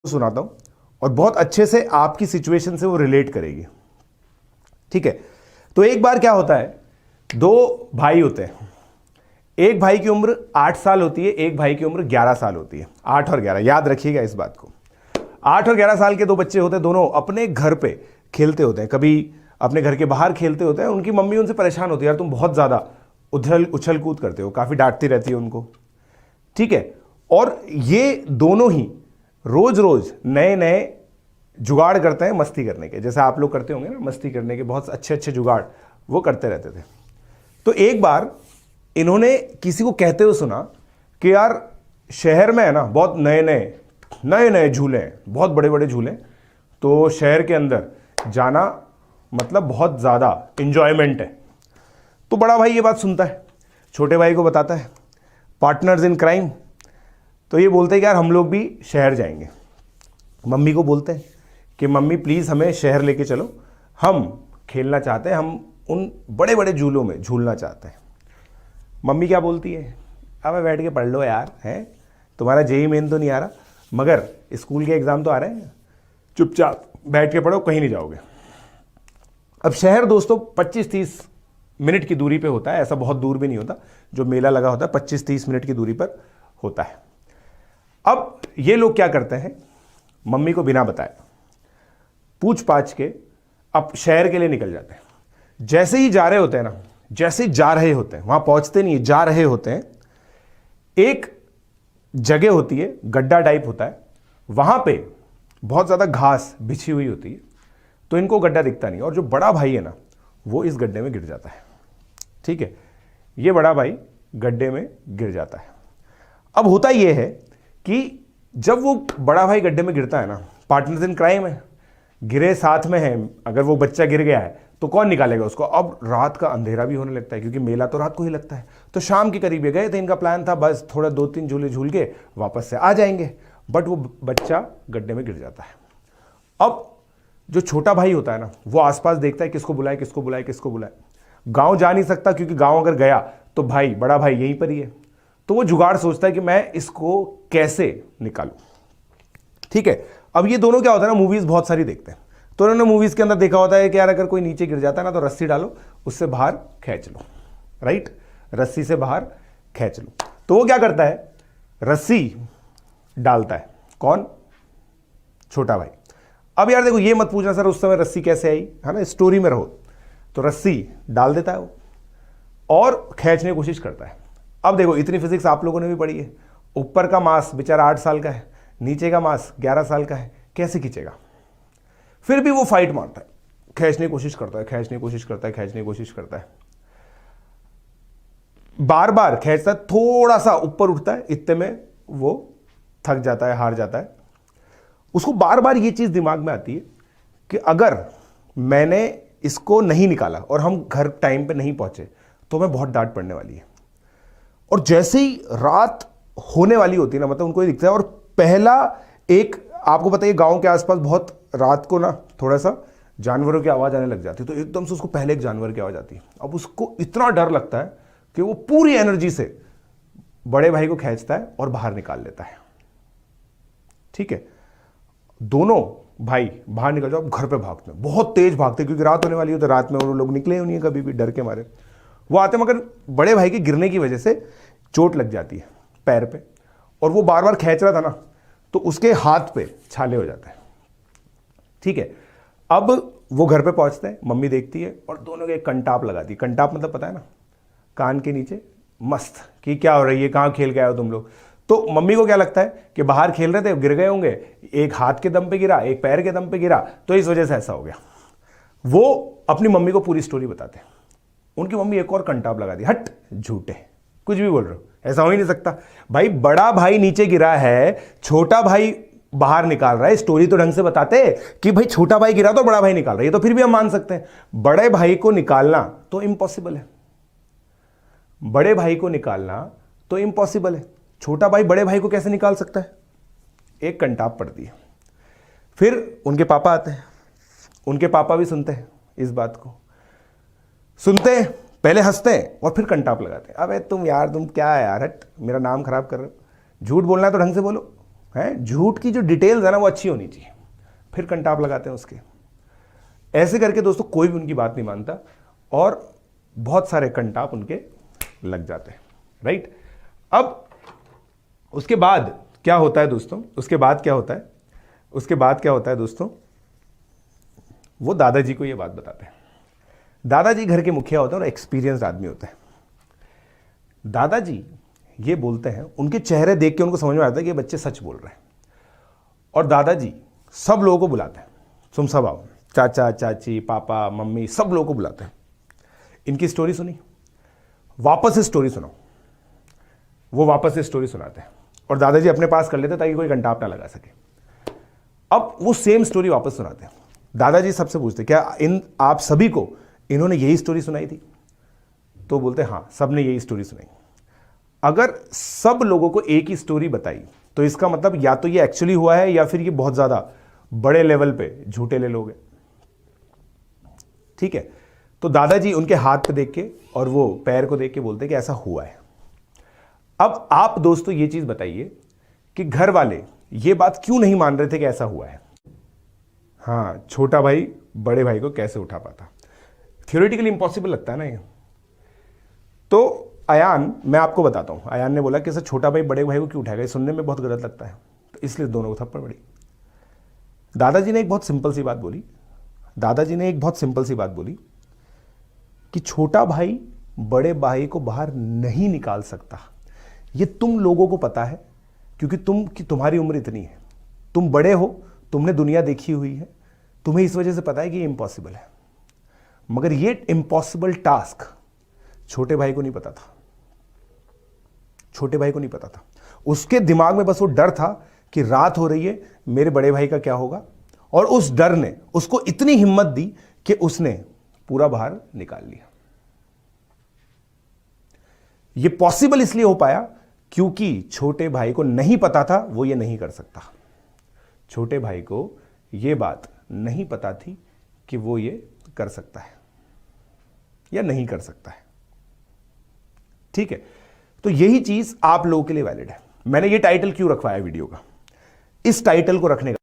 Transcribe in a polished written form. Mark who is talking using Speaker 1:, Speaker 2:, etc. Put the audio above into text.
Speaker 1: सुनाता हूं और बहुत अच्छे से आपकी सिचुएशन से वो रिलेट करेगी। ठीक है, तो एक बार क्या होता है, दो भाई होते हैं। एक भाई की उम्र 8 साल होती है, एक भाई की उम्र 11 साल होती है। 8 और 11, याद रखिएगा इस बात को। 8 और 11 साल के दो बच्चे होते हैं, दोनों अपने घर पे खेलते होते हैं, कभी अपने घर के बाहर खेलते होते हैं। उनकी मम्मी उनसे परेशान होती है, यार तुम बहुत ज़्यादा उछल कूद करते हो, काफ़ी डांटती रहती है उनको। ठीक है, और ये दोनों ही रोज रोज नए नए जुगाड़ करते हैं मस्ती करने के, जैसे आप लोग करते होंगे ना मस्ती करने के, बहुत अच्छे अच्छे जुगाड़ वो करते रहते थे। तो एक बार इन्होंने किसी को कहते हुए सुना कि यार शहर में है ना बहुत नए नए झूले हैं, बहुत बड़े बड़े झूले, तो शहर के अंदर जाना मतलब बहुत ज़्यादा इंजॉयमेंट है। तो बड़ा भाई ये बात सुनता है, छोटे भाई को बताता है, पार्टनर्स इन क्राइम। तो ये बोलते हैं कि यार हम लोग भी शहर जाएंगे। मम्मी को बोलते हैं कि मम्मी प्लीज़ हमें शहर लेके चलो, हम खेलना चाहते हैं, हम उन बड़े बड़े झूलों में झूलना चाहते हैं। मम्मी क्या बोलती है, अब बैठ के पढ़ लो यार, है तुम्हारा जेई मेन तो नहीं आ रहा, मगर स्कूल के एग्ज़ाम तो आ रहे हैं, चुपचाप बैठ के पढ़ो, कहीं नहीं जाओगे। अब शहर दोस्तों 25-30 मिनट की दूरी पे होता है, ऐसा बहुत दूर भी नहीं होता। जो मेला लगा होता है 25-30 मिनट की दूरी पर होता है। अब ये लोग क्या करते हैं, मम्मी को बिना बताए पूछ पाछ के अब शहर के लिए निकल जाते हैं। जैसे ही जा रहे होते हैं ना, जैसे ही जा रहे होते हैं, वहां पहुंचते नहीं, जा रहे होते हैं, एक जगह होती है, गड्ढा टाइप होता है, वहां पे बहुत ज्यादा घास बिछी हुई होती है, तो इनको गड्ढा दिखता नहीं, और जो बड़ा भाई है ना वो इस गड्ढे में गिर जाता है। ठीक है, ये बड़ा भाई गड्ढे में गिर जाता है। अब होता यह है कि जब वो बड़ा भाई गड्ढे में गिरता है ना, पार्टनर्स इन क्राइम है, गिरे साथ में है, अगर वो बच्चा गिर गया है तो कौन निकालेगा उसको। अब रात का अंधेरा भी होने लगता है, क्योंकि मेला तो रात को ही लगता है। तो शाम के करीब ये गए थे, इनका प्लान था बस थोड़ा 2-3 झूले झूल के वापस से आ जाएंगे, बट वो बच्चा गड्ढे में गिर जाता है। अब जो छोटा भाई होता है ना, वो आसपास देखता है किसको बुलाए किसको बुलाए किसको बुलाए। गांव जा नहीं सकता, क्योंकि गांव अगर गया तो भाई बड़ा भाई यहीं पर ही है। तो वो जुगाड़ सोचता है कि मैं इसको कैसे निकालूं। ठीक है, अब ये दोनों क्या होता है ना, मूवीज बहुत सारी देखते हैं, तो उन्होंने मूवीज के अंदर देखा होता है कि यार अगर कोई नीचे गिर जाता है ना तो रस्सी डालो, उससे बाहर खींच लो, राइट, रस्सी से बाहर खींच लो। तो वो क्या करता है, रस्सी डालता है, कौन, छोटा भाई। अब यार देखो ये मत पूछना सर उस समय रस्सी कैसे आई, है ना, स्टोरी में रहो। तो रस्सी डाल देता है वो और खींचने की कोशिश करता है। अब देखो इतनी फिजिक्स आप लोगों ने भी पढ़ी है, ऊपर का मास बेचारा 8 साल का है, नीचे का मास 11 साल का है, कैसे खींचेगा। फिर भी वो फाइट मारता है, खींचने की कोशिश करता है, खींचने की कोशिश करता है, खींचने की कोशिश करता है, बार बार खींचता है, थोड़ा सा ऊपर उठता है, इतने में वो थक जाता है, हार जाता है। उसको बार बार ये चीज दिमाग में आती है कि अगर मैंने इसको नहीं निकाला और हम घर टाइम पे नहीं पहुंचे तो हमें बहुत डांट पड़ने वाली है। और जैसे ही रात होने वाली होती है ना, मतलब उनको ये दिखता है, और पहला एक, आपको पता है गांव के आसपास बहुत रात को ना थोड़ा सा जानवरों की आवाज आने लग जाती है, तो एकदम से उसको पहले एक जानवर की आवाज आती है। अब उसको इतना डर लगता है कि वो पूरी एनर्जी से बड़े भाई को खींचता है और बाहर निकाल लेता है। ठीक है, दोनों भाई बाहर निकल जाओ, घर पे भागते हैं, बहुत तेज भागते हैं, क्योंकि रात होने वाली है, तो रात में वो लोग निकले ही नहीं है कभी भी, डर के मारे वो आते, मगर बड़े भाई के गिरने की वजह से चोट लग जाती है पैर पे, और वो बार बार खींच रहा था ना, तो उसके हाथ पे छाले हो जाते हैं। ठीक है, अब वो घर पे पहुंचते हैं, मम्मी देखती है और दोनों के एक कंटाप लगाती है। कंटाप मतलब पता है ना, कान के नीचे मस्त, कि क्या हो रही है, कहाँ खेल के आए हो तुम लोग। तो मम्मी को क्या लगता है कि बाहर खेल रहे थे, गिर गए होंगे, एक हाथ के दम पे गिरा, एक पैर के दम पे गिरा, तो इस वजह से ऐसा हो गया। वो अपनी मम्मी को पूरी स्टोरी बताते हैं। उनकी मम्मी एक और कंटाप लगा दी, हट झूठे, कुछ भी बोल रहे हो, ऐसा हो ही नहीं सकता भाई, बड़ा भाई नीचे गिरा है, छोटा भाई बाहर निकाल रहा है, स्टोरी तो ढंग से बताते कि भाई छोटा भाई गिरा तो बड़ा भाई निकाल रहा है, ये तो फिर भी हम मान सकते हैं। बड़े भाई को निकालना तो इम्पॉसिबल है, बड़े भाई को निकालना तो इम्पॉसिबल है, छोटा भाई बड़े भाई को कैसे निकाल सकता है। एक कंटाप पड़ती है। फिर उनके पापा आते हैं, उनके पापा भी सुनते हैं इस बात को, सुनते हैं, पहले हंसते हैं और फिर कंटाप लगाते हैं, अबे तुम यार, तुम क्या है यार, हट, मेरा नाम खराब कर रहे हो, झूठ बोलना है तो ढंग से बोलो, है, झूठ की जो डिटेल्स है ना वो अच्छी होनी चाहिए, फिर कंटाप लगाते हैं उसके। ऐसे करके दोस्तों कोई भी उनकी बात नहीं मानता और बहुत सारे कंटाप उनके लग जाते हैं, राइट। अब उसके बाद क्या होता है दोस्तों, उसके बाद क्या होता है दोस्तों, वो दादाजी को ये बात बताते हैं। दादाजी घर के मुखिया होते हैं और एक्सपीरियंस्ड आदमी होते हैं। दादाजी ये बोलते हैं, उनके चेहरे देख के उनको समझ में आता है कि ये बच्चे सच बोल रहे हैं। और दादाजी सब लोगों को बुलाते हैं, तुम सब आओ, चाचा चाची पापा मम्मी सब लोगों को बुलाते हैं। इनकी स्टोरी सुनी, वापस से स्टोरी सुनाओ, वो वापस से स्टोरी सुनाते हैं और दादाजी अपने पास कर लेते ताकि कोई कंटाप ना लगा सके। अब वो सेम स्टोरी वापस सुनाते हैं। दादाजी सबसे पूछते क्या आप सभी को इन्होंने यही स्टोरी सुनाई थी? तो बोलते हाँ, सब ने यही स्टोरी सुनाई। अगर सब लोगों को एक ही स्टोरी बताई तो इसका मतलब या तो ये एक्चुअली हुआ है या फिर ये बहुत ज्यादा बड़े लेवल पे झूठे लोग हैं, ठीक है। तो दादाजी उनके हाथ पे देख के और वो पैर को देख के बोलते कि ऐसा हुआ है। अब आप दोस्तों ये चीज बताइए कि घर वाले ये बात क्यों नहीं मान रहे थे कि ऐसा हुआ है? हाँ, छोटा भाई बड़े भाई को कैसे उठा पाता? थियोरेटिकली इंपॉसिबल लगता है ना ये। तो अयान, मैं आपको बताता हूं, अयान ने बोला कि ऐसा छोटा भाई बड़े भाई को क्यों उठाएगा, ये सुनने में बहुत गलत लगता है, तो इसलिए दोनों को थप्पड़ पड़ी। दादाजी ने एक बहुत सिंपल सी बात बोली कि छोटा भाई बड़े भाई को बाहर नहीं निकाल सकता। ये तुम लोगों को पता है क्योंकि तुम्हारी उम्र इतनी है, तुम बड़े हो, तुमने दुनिया देखी हुई है, तुम्हें इस वजह से पता है कि ये इम्पॉसिबल है। मगर ये इम्पॉसिबल टास्क छोटे भाई को नहीं पता था। उसके दिमाग में बस वो डर था कि रात हो रही है, मेरे बड़े भाई का क्या होगा, और उस डर ने उसको इतनी हिम्मत दी कि उसने पूरा बाहर निकाल लिया। ये पॉसिबल इसलिए हो पाया क्योंकि छोटे भाई को नहीं पता था वो ये नहीं कर सकता। छोटे भाई को ये बात नहीं पता थी कि वो ये कर सकता है या नहीं कर सकता है, ठीक है। तो यही चीज आप लोगों के लिए वैलिड है। मैंने ये टाइटल क्यों रखवाया वीडियो का, इस टाइटल को रखने का